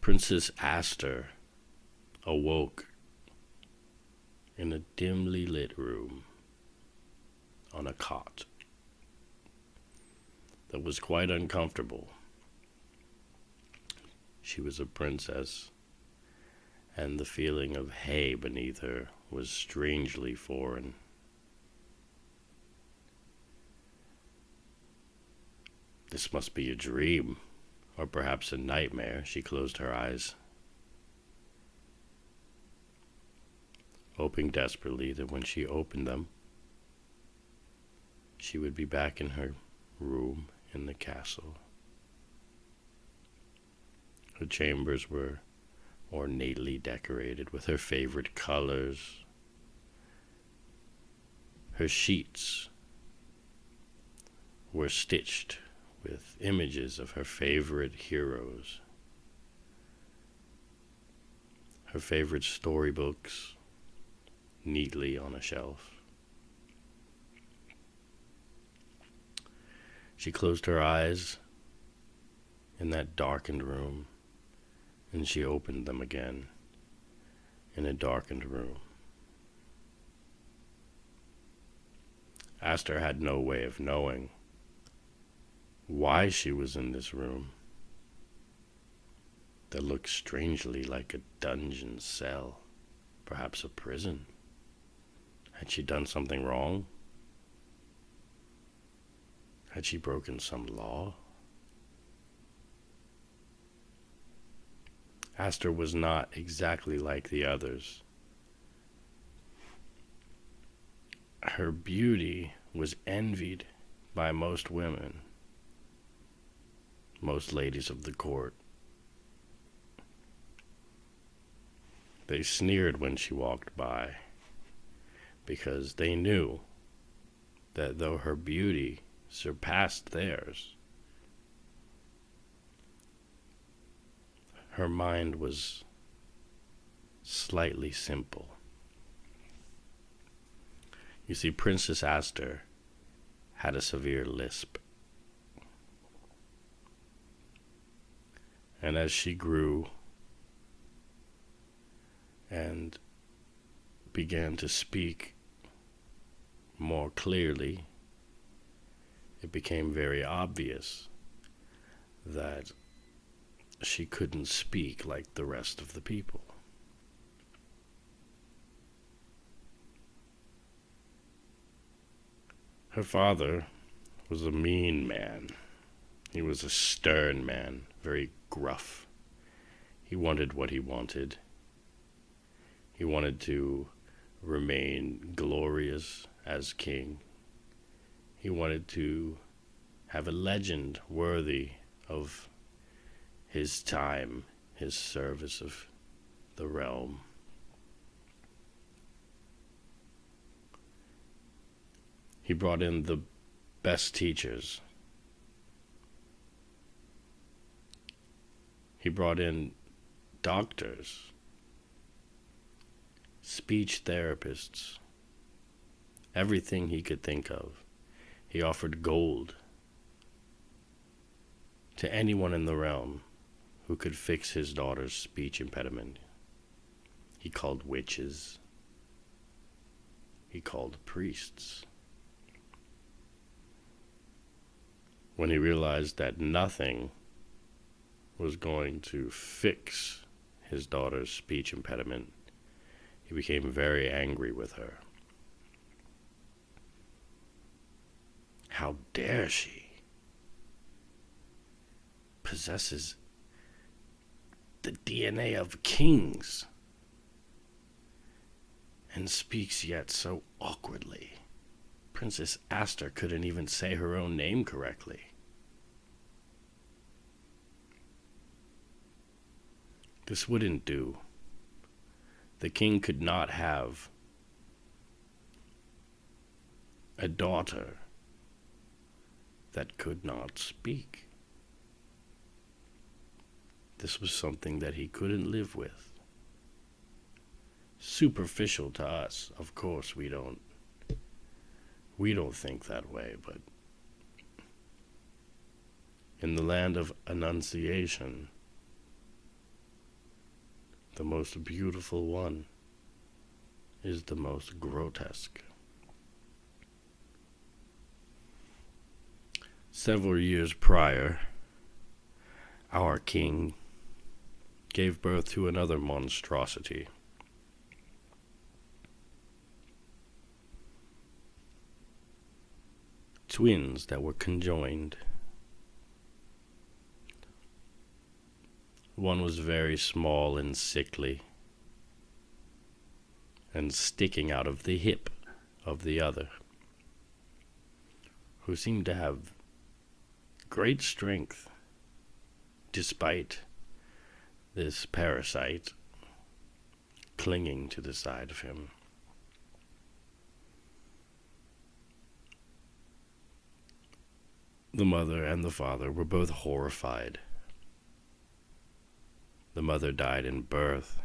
Princess Aster awoke in a dimly lit room on a cot that was quite uncomfortable. She was a princess, and the feeling of hay beneath her was strangely foreign. This must be a dream, or perhaps a nightmare. She closed her eyes, hoping desperately that when she opened them, she would be back in her room in the castle. Her chambers were ornately decorated with her favorite colors. Her sheets were stitched with images of her favorite heroes. Her favorite storybooks neatly on a shelf. She closed her eyes in that darkened room, and she opened them again in a darkened room. Aster had no way of knowing why she was in this room that looked strangely like a dungeon cell, perhaps a prison. Had she done something wrong? Had she broken some law? Aster was not exactly like the others. Her beauty was envied by most women, most ladies of the court. They sneered when she walked by, because they knew that though her beauty surpassed theirs, her mind was slightly simple. You see, Princess Aster had a severe lisp. And as she grew and began to speak more clearly, it became very obvious that she couldn't speak like the rest of the people. Her father was a mean man. He was a stern man, very gruff. He wanted what he wanted. He wanted to remain glorious as king. He wanted to have a legend worthy of his time, his service of the realm. He brought in the best teachers. He brought in doctors, speech therapists, everything he could think of. He offered gold to anyone in the realm who could fix his daughter's speech impediment. He called witches. He called priests. When he realized that nothing was going to fix his daughter's speech impediment, he became very angry with her. How dare she? Possesses the DNA of kings and speaks yet so awkwardly. Princess Aster couldn't even say her own name correctly. This wouldn't do. The king could not have a daughter that could not speak. This was something that he couldn't live with. Superficial to us, of course, we don't think that way, but in the land of Annunciation, the most beautiful one is the most grotesque. Several years prior, our king gave birth to another monstrosity. Twins that were conjoined. One was very small and sickly, and sticking out of the hip of the other, who seemed to have great strength despite this parasite clinging to the side of him. The mother and the father were both horrified. The mother died in birth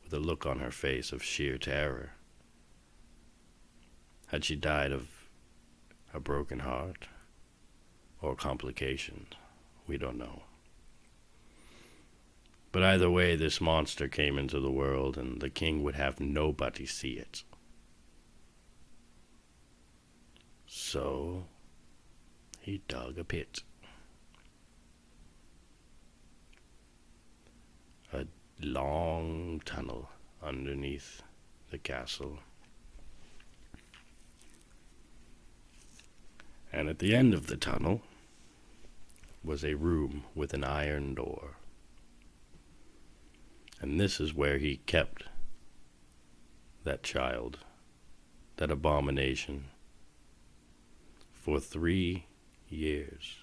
with a look on her face of sheer terror. Had she died of a broken heart or complications? We don't know. But either way, this monster came into the world, and the king would have nobody see it. So he dug a pit. A long tunnel underneath the castle. And at the end of the tunnel was a room with an iron door. And this is where he kept that child, that abomination, for 3 years.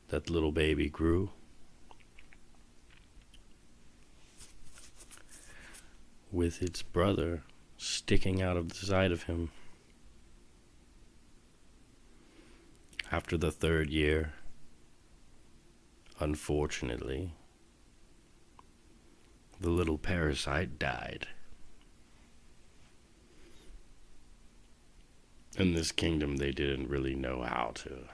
That little baby grew. With its brother sticking out of the side of him. After the 3rd year, unfortunately, the little parasite died. In this kingdom, they didn't really know how to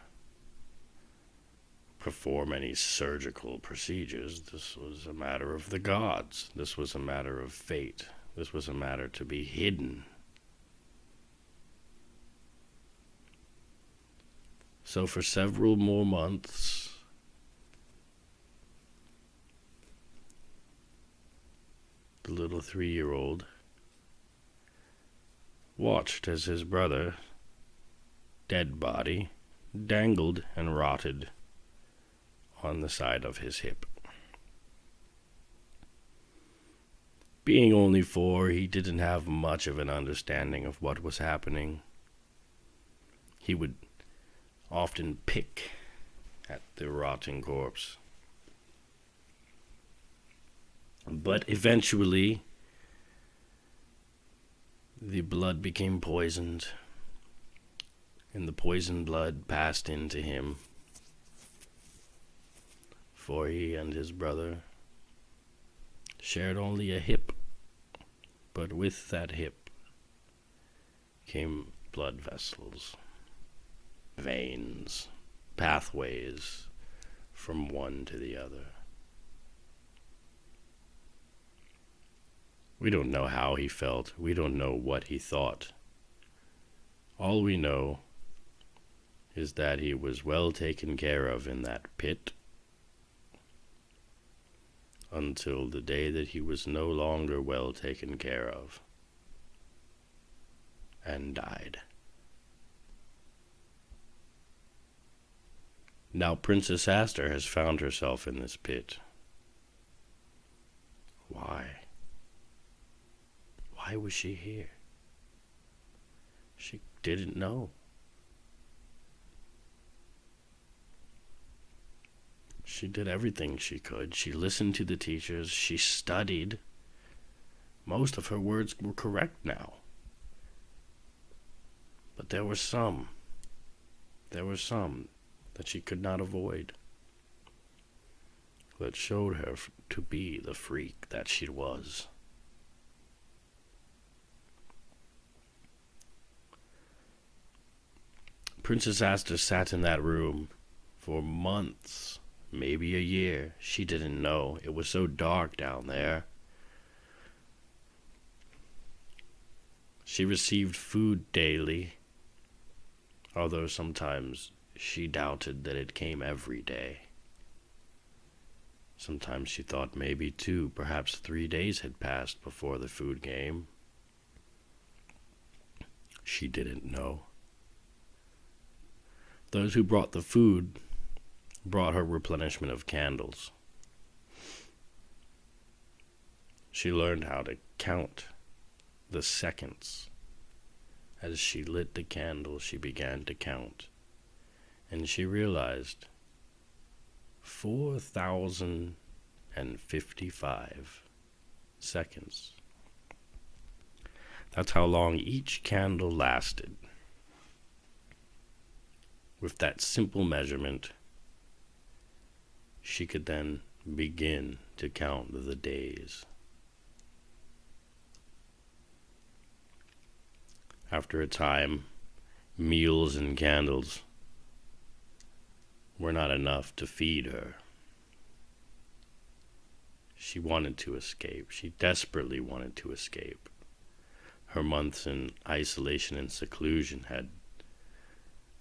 perform any surgical procedures. This was a matter of the gods. This was a matter of fate. This was a matter to be hidden. So for several more months, the little 3-year-old watched as his brother, dead body, dangled and rotted on the side of his hip. Being only 4, he didn't have much of an understanding of what was happening. He would often pick at the rotting corpse. But eventually, the blood became poisoned, and the poisoned blood passed into him, for he and his brother shared only a hip, but with that hip came blood vessels, veins, pathways from one to the other. We don't know how he felt. We don't know what he thought. All we know is that he was well taken care of in that pit until the day that he was no longer well taken care of and died. Now Princess Aster has found herself in this pit. Why? Why was she here? She didn't know. She did everything she could. She listened to the teachers. She studied. Most of her words were correct now. But there were some that she could not avoid, that showed her to be the freak that she was. Princess Aster sat in that room for months maybe a year. She didn't know. It was so dark down there. She received food daily, although sometimes she doubted that it came every day. Sometimes she thought maybe 2, perhaps 3 days had passed before the food came. She didn't know. Those who brought the food brought her replenishment of candles. She learned how to count the seconds. As she lit the candle, she began to count, and she realized 4,055 seconds. That's how long each candle lasted. With that simple measurement, she could then begin to count the days. After a time, meals and candles were not enough to feed her. She wanted to escape. She desperately wanted to escape. Her months in isolation and seclusion had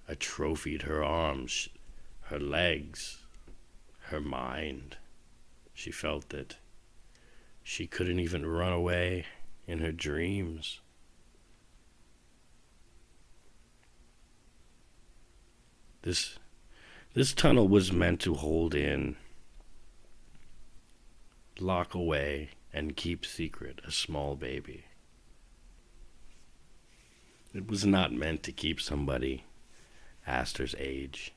atrophied her arms, her legs, her mind. She felt that she couldn't even run away in her dreams. This tunnel was meant to hold in, lock away, and keep secret a small baby. It was not meant to keep somebody Aster's age.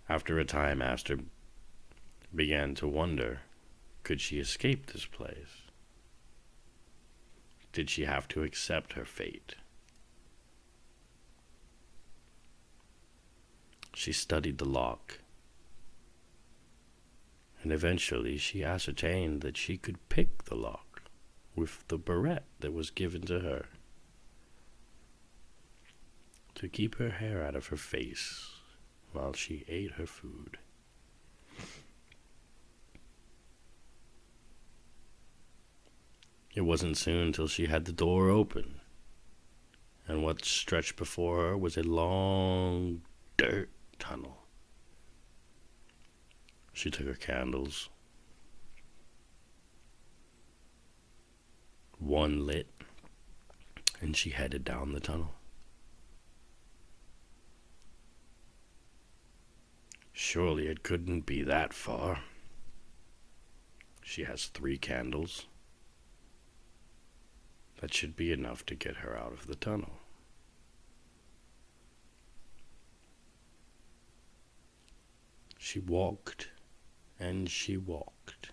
After a time, Aster began to wonder, could she escape this place? Did she have to accept her fate? She studied the lock, and eventually she ascertained that she could pick the lock with the barrette that was given to her to keep her hair out of her face while she ate her food. It wasn't soon till she had the door open, and what stretched before her was a long dirt tunnel. She took her candles, one lit, and she headed down the tunnel. Surely it couldn't be that far. She has 3 candles. That should be enough to get her out of the tunnel. She walked, and she walked,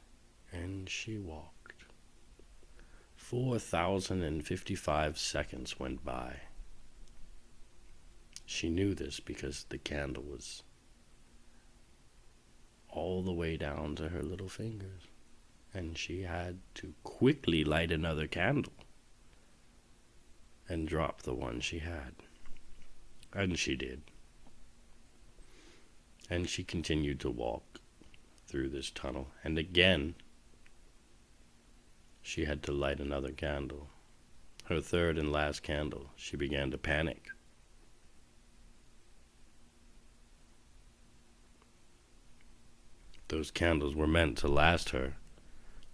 and she walked. 4,055 seconds went by. She knew this because the candle was all the way down to her little fingers, and she had to quickly light another candle and drop the one she had. And she did. And she continued to walk through this tunnel, and again she had to light another candle. Her third and last candle, she began to panic. Those candles were meant to last her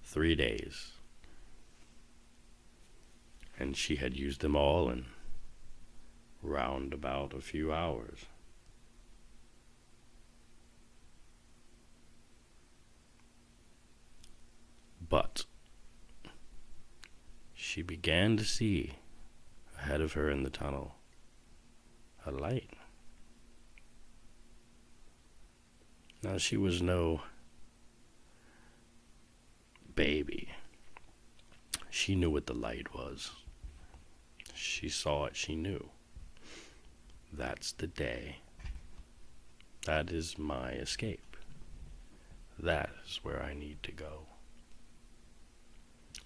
3 days. And she had used them all in round about a few hours. But she began to see ahead of her in the tunnel a light. Now, she was no baby. She knew what the light was. She saw it, she knew. That's the day. That is my escape. That is where I need to go.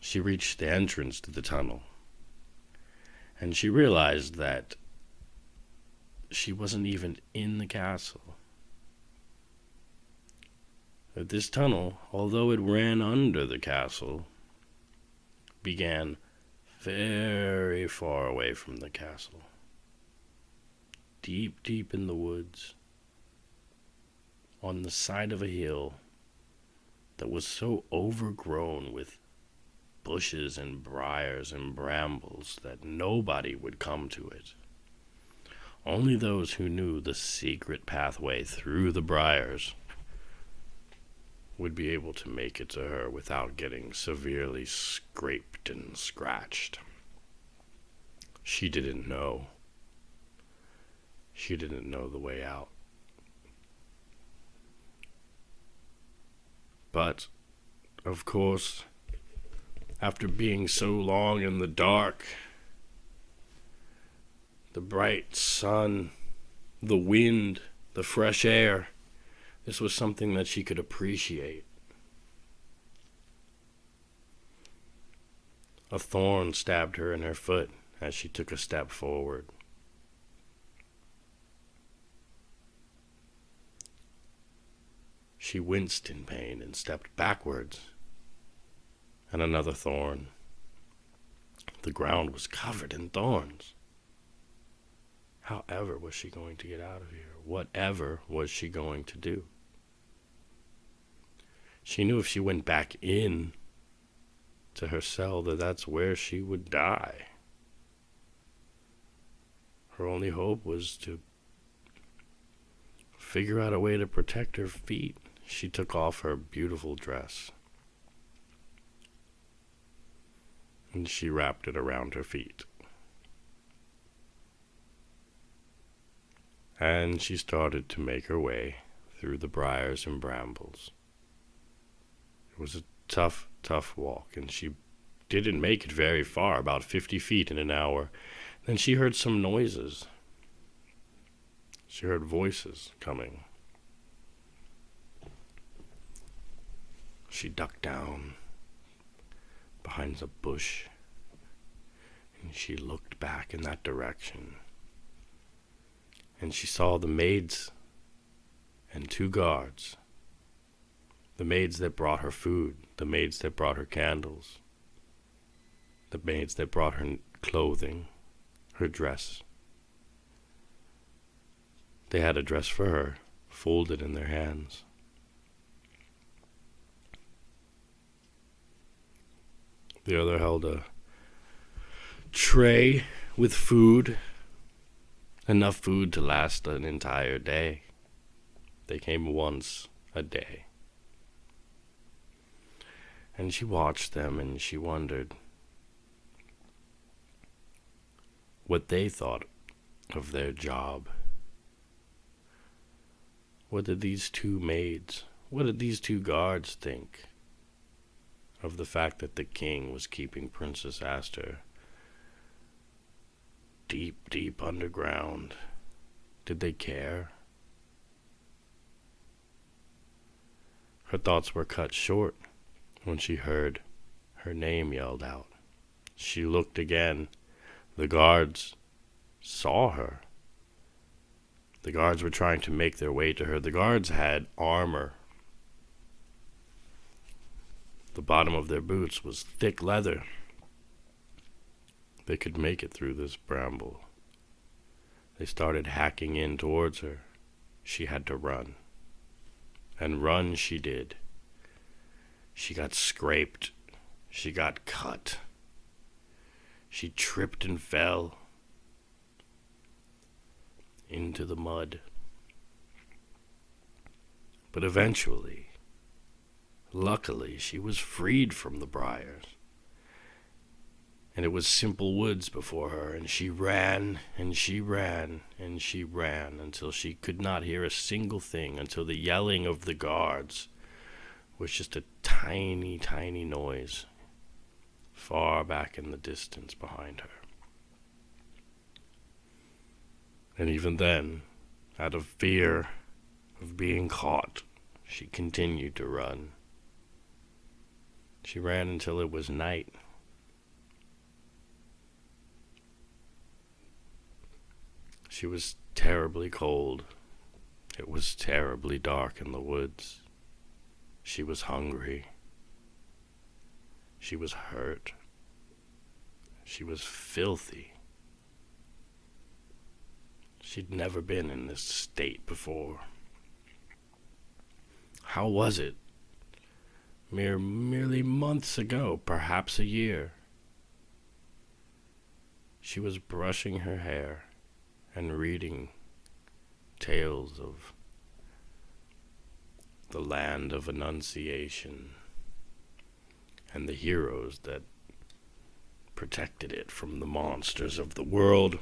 She reached the entrance to the tunnel, and she realized that she wasn't even in the castle. That this tunnel, although it ran under the castle, began very far away from the castle. Deep, deep in the woods, on the side of a hill that was so overgrown with bushes and briars and brambles that nobody would come to it. Only those who knew the secret pathway through the briars would be able to make it to her without getting severely scraped and scratched. She didn't know. She didn't know the way out. But, of course, after being so long in the dark, the bright sun, the wind, the fresh air, this was something that she could appreciate. A thorn stabbed her in her foot as she took a step forward. She winced in pain and stepped backwards, and another thorn. The ground was covered in thorns. However was she going to get out of here? Whatever was she going to do? She knew if she went back in to her cell that that's where she would die. Her only hope was to figure out a way to protect her feet. She took off her beautiful dress and she wrapped it around her feet. And she started to make her way through the briars and brambles. It was a tough, tough walk, and she didn't make it very far, about 50 feet in an hour. Then she heard some noises. She heard voices coming. She ducked down behind a bush, and she looked back in that direction. And she saw the maids and 2 guards. The maids that brought her food, the maids that brought her candles, the maids that brought her clothing, her dress. They had a dress for her, folded in their hands. The other held a tray with food, enough food to last an entire day. They came once a day. And she watched them and she wondered what they thought of their job. What did these 2 maids, what did these 2 guards think of the fact that the king was keeping Princess Aster deep, deep underground? Did they care? Her thoughts were cut short when she heard her name yelled out. She looked again. The guards saw her. The guards were trying to make their way to her. The guards had armor. The bottom of their boots was thick leather. They could make it through this bramble. They started hacking in towards her. She had to run. And run she did. She got scraped. She got cut. She tripped and fell into the mud. But eventually, luckily, she was freed from the briars. And it was simple woods before her, and she ran, and she ran, and she ran until she could not hear a single thing, until the yelling of the guards was just a tiny, tiny noise far back in the distance behind her. And even then, out of fear of being caught, she continued to run. She ran until it was night. She was terribly cold. It was terribly dark in the woods. She was hungry. She was hurt. She was filthy. She'd never been in this state before. How was it? Merely months ago, perhaps a year. She was brushing her hair and reading tales of the land of Annunciation and the heroes that protected it from the monsters of the world.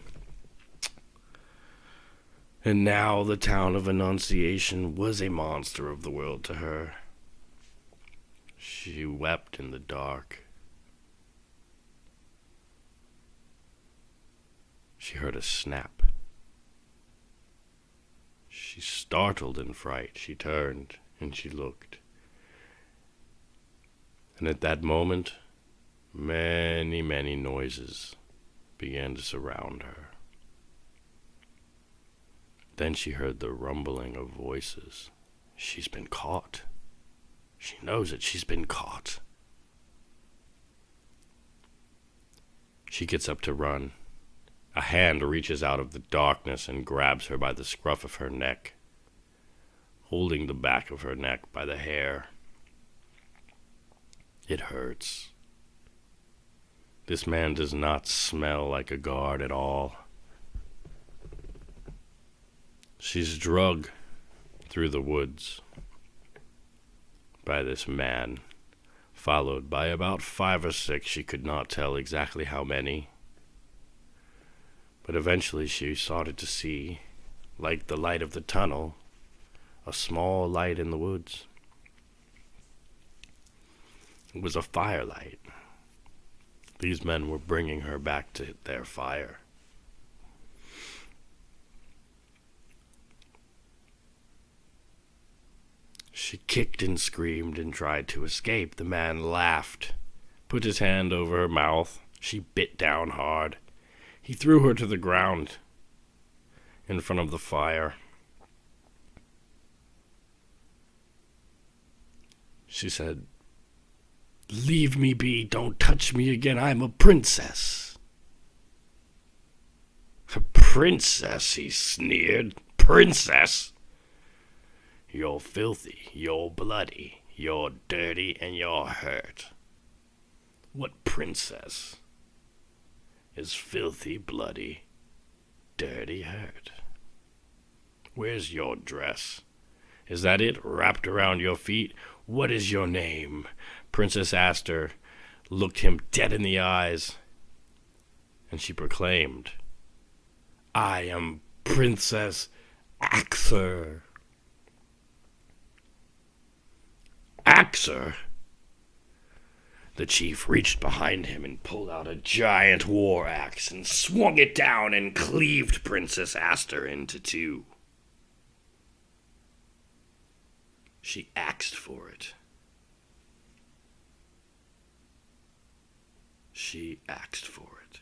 And now the town of Annunciation was a monster of the world to her. She wept in the dark. She heard a snap. She startled in fright. She turned and she looked. And at that moment, many, many noises began to surround her. Then she heard the rumbling of voices. She's been caught. She knows it. She's been caught. She gets up to run. A hand reaches out of the darkness and grabs her by the scruff of her neck, holding the back of her neck by the hair. It hurts. This man does not smell like a guard at all. She's drugged through the woods by this man, followed by about 5 or 6, she could not tell exactly how many. But eventually she started to see, like the light of the tunnel, a small light in the woods. It was a firelight. These men were bringing her back to their fire. She kicked and screamed and tried to escape. The man laughed, put his hand over her mouth. She bit down hard. He threw her to the ground in front of the fire. She said, "Leave me be. Don't touch me again. I'm a princess." "A princess," he sneered. "Princess? You're filthy, you're bloody, you're dirty, and you're hurt. What princess is filthy, bloody, dirty, hurt? Where's your dress? Is that it, wrapped around your feet? What is your name?" Princess Aster looked him dead in the eyes, and she proclaimed, "I am Princess Aster." Aster? The chief reached behind him and pulled out a giant war axe and swung it down and cleaved Princess Aster into 2. She axed for it. She axed for it.